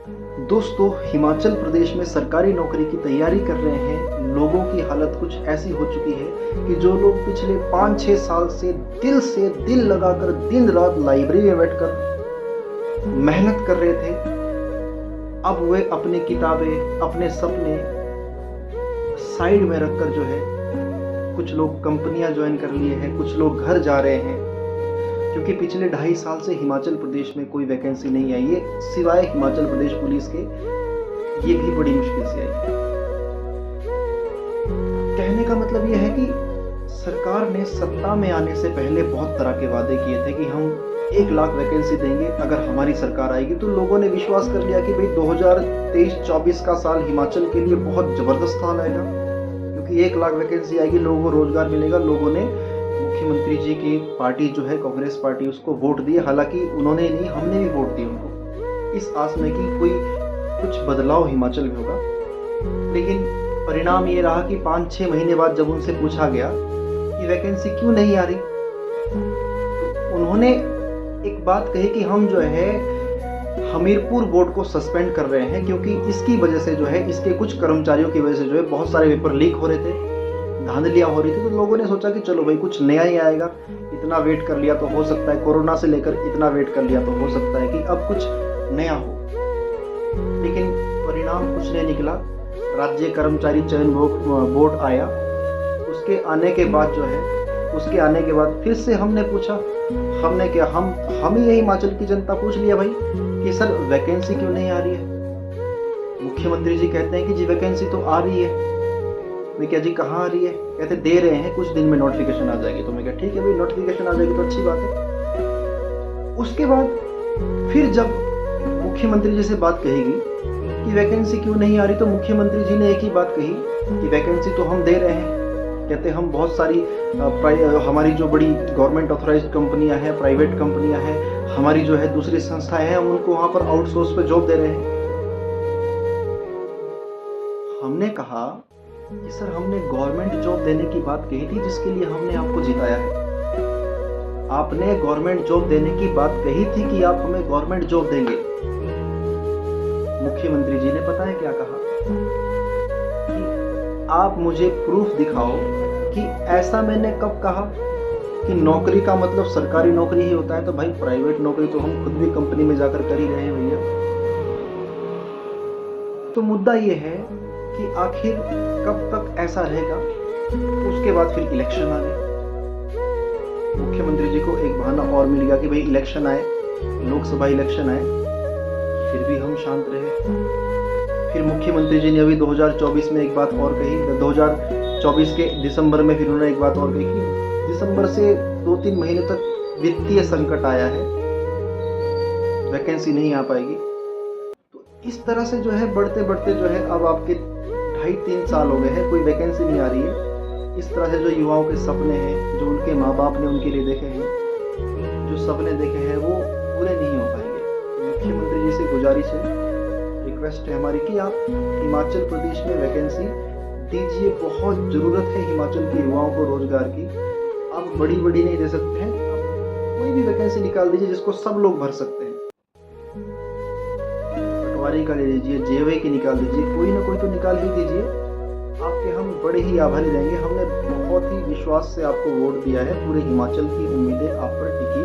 दोस्तों, हिमाचल प्रदेश में सरकारी नौकरी की तैयारी कर रहे हैं लोगों की हालत कुछ ऐसी हो चुकी है कि जो लोग पिछले 5-6 साल से दिल लगाकर दिन रात लाइब्रेरी में बैठकर मेहनत कर रहे थे, अब वे अपनी किताबें, अपने सपने साइड में रखकर जो है कुछ लोग कंपनियां ज्वाइन कर लिए हैं, कुछ लोग घर जा रहे हैं, क्योंकि पिछले 2.5 साल से हिमाचल प्रदेश में कोई वैकेंसी नहीं आई है सिवाय हिमाचल प्रदेश पुलिस के। ये भी बड़ी मुश्किल से आई है। कहने का मतलब यह है कि सरकार ने सत्ता में आने से पहले बहुत तरह के वादे किए थे कि हम 1 लाख वैकेंसी देंगे अगर हमारी सरकार आएगी। तो लोगों ने विश्वास कर लिया कि भाई 2023-24 का साल हिमाचल के लिए बहुत जबरदस्त साल आएगा, क्योंकि 1 लाख वैकेंसी आएगी, लोगों को रोजगार मिलेगा। लोगों ने मुख्यमंत्री जी की पार्टी जो है कांग्रेस पार्टी, उसको वोट दिए। हालांकि उन्होंने नहीं, हमने भी वोट दिए उनको, इस आस में कि कोई कुछ बदलाव हिमाचल में होगा। लेकिन परिणाम ये रहा कि 5-6 महीने बाद जब उनसे पूछा गया कि वैकेंसी क्यों नहीं आ रही, तो उन्होंने एक बात कही कि हम जो है हमीरपुर बोर्ड को सस्पेंड कर रहे हैं, क्योंकि इसकी वजह से जो है, इसके कुछ कर्मचारियों की वजह से जो है बहुत सारे पेपर लीक हो रहे थे, धांधलियां हो रही थी। तो लोगों ने सोचा कि चलो भाई कुछ नया ही आएगा, इतना वेट कर लिया तो हो सकता है, कोरोना से लेकर इतना वेट कर लिया तो हो सकता है कि अब कुछ नया हो। लेकिन परिणाम कुछ नहीं निकला। राज्य कर्मचारी चयन बोर्ड आया, उसके आने के बाद जो है, उसके आने के बाद फिर से हमने पूछा, हमने क्या, हम ही हिमाचल की जनता पूछ लिया भाई कि सर वैकेंसी क्यों नहीं आ रही है। मुख्यमंत्री जी कहते हैं कि जी वैकेंसी तो आ रही है। मैं क्या जी कहाँ आ रही है? कहते दे रहे हैं, कुछ दिन में नोटिफिकेशन आ जाएगी। तो मैं क्या ठीक है भाई, नोटिफिकेशन आ जाएगी तो अच्छी बात है। उसके बाद फिर जब मुख्यमंत्री जी से बात कहेगी कि वैकेंसी क्यों नहीं आ रही, तो मुख्यमंत्री जी ने एक ही बात कही कि वैकेंसी तो हम दे रहे हैं। कहते हम बहुत सारी हमारी जो बड़ी गवर्नमेंट ऑथोराइज्ड कंपनियां हैं, प्राइवेट कंपनियां हैं, हमारी जो है दूसरी संस्थाएं हैं, हम उनको वहां पर आउटसोर्स पे जॉब दे रहे हैं। हमने कहा कि सर हमने गवर्नमेंट जॉब देने की बात कही थी, जिसके लिए हमने आपको जिताया है। आपने गवर्नमेंट जॉब देने की बात कही थी कि आप हमें गवर्नमेंट जॉब देंगे। मुख्यमंत्री जी ने पता है क्या कहा कि आप मुझे प्रूफ दिखाओ कि ऐसा मैंने कब कहा कि नौकरी का मतलब सरकारी नौकरी ही होता है। तो भाई प्राइवेट नौकरी तो हम खुद भी कंपनी में जाकर कर ही रहे हैं भैया। तो मुद्दा ये है कि आखिर कब तक ऐसा रहेगा। उसके बाद फिर इलेक्शन आ गए। मुख्यमंत्री जी को एक बहाना और मिल गया कि भाई इलेक्शन आए, लोकसभा इलेक्शन आए, फिर भी हम शांत रहे। फिर मुख्यमंत्री जी ने अभी 2024 में एक बात और कही, 2024 के दिसंबर में फिर उन्होंने एक बात और कही कि दिसंबर से 2-3 महीने तक वित्तीय संकट आया है, वैकेंसी नहीं आ पाएगी। तो इस तरह से जो है बढ़ते बढ़ते जो है अब आपके 2.5-3 साल हो गए हैं, कोई वैकेंसी नहीं आ रही है। इस तरह से जो युवाओं के सपने हैं, जो उनके माँ बाप ने उनके लिए देखे हैं, जो सपने देखे हैं, वो पूरे नहीं हो पाएंगे। मुख्यमंत्री जी से गुजारिश है, रिक्वेस्ट है हमारी कि आप हिमाचल प्रदेश में वैकेंसी दीजिए। बहुत ज़रूरत है हिमाचल के युवाओं को रोजगार की। आप बड़ी नहीं दे सकते हैं, आप कोई भी वैकेंसी निकाल दीजिए जिसको सब लोग भर सकते हैं। पटवारी का ले लीजिए, जेवे की निकाल दीजिए, कोई ना कोई तो निकाल ही दीजिए। आपके हम बड़े ही आभारी रहेंगे। हमने बहुत ही विश्वास से आपको वोट दिया है। पूरे हिमाचल की उम्मीदें आप पर टिकी